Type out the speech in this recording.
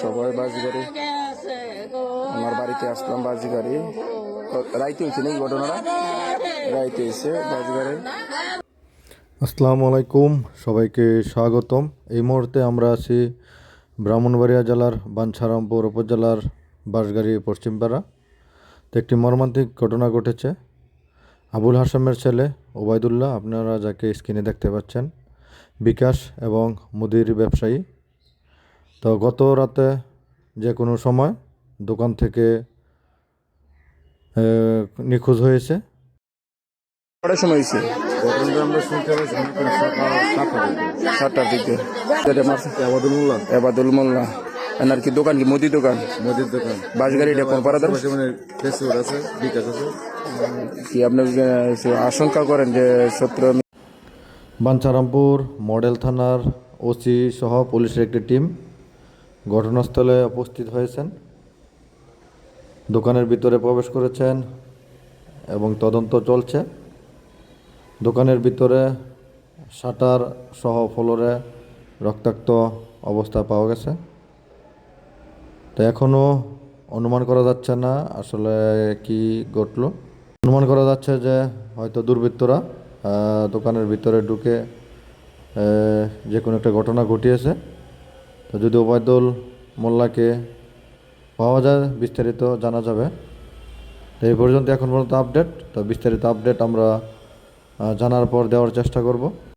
সবাই বাজিগাড়ি আমার বাড়িতে আসলাম বাজিগাড়ি রাইতে হয়েছে নাকি ঘটনাটা রাইতে হয়েছে বাজিগাড়ি। আসসালামু আলাইকুম, সবাইকে স্বাগতম। এই মুহূর্তে আমরা আছি ব্রাহ্মণবাড়িয়া জেলার বাঞ্ছারামপুর উপজেলার বাঁশগাড়ি পশ্চিমপাড়া। তো একটি মর্মান্তিক ঘটনা ঘটেছে। আবুল হাশেমের ছেলে ওবায়দুল্লাহ, আপনারা যাকে স্ক্রিনে দেখতে পাচ্ছেন, বিকাশ এবং মুদির ব্যবসায়ী। তো গত রাতে যে কোনো সময় দোকান থেকে নিখোঁজ হয়েছে। কটার সময় হয়েছে? ঘটনাটা আমরা শুনতে পাচ্ছি সকাল 7টার দিকে। আবাদুল মোল্লা এবাদুল মোল্লা এনার কি দোকান, কি মুদি দোকান? মুদির দোকান বাসগাড়িটা কোন পাড়াদার? মানে ফেসবুক আছে, বিকাশ আছে। কি আপনি আশঙ্কা করেন যে শত্রু? বাঞ্ছারামপুর মডেল থানার ওসি সহ পুলিশের একটি টিম ঘটনাস্থলে উপস্থিত হয়েছেন, দোকানের ভিতরে প্রবেশ করেছেন এবং তদন্ত চলছে। দোকানের ভিতরে শাটার সহ ফ্লোরে রক্তাক্ত অবস্থা পাওয়া গেছে। তো এখনও অনুমান করা যাচ্ছে না আসলে কি ঘটল। অনুমান করা যাচ্ছে যে হয়তো দুর্বৃত্তরা দোকানের ভিতরে ঢুকে যে কোনো একটা ঘটনা ঘটিয়েছে। তো যদি ওবায়দুল মোল্লাকে পাওয়া যায় বিস্তারিত জানা যাবে। তো এই পর্যন্ত এখন পর্যন্ত আপডেট। তো বিস্তারিত আপডেট আমরা জানার পর দেওয়ার চেষ্টা করব।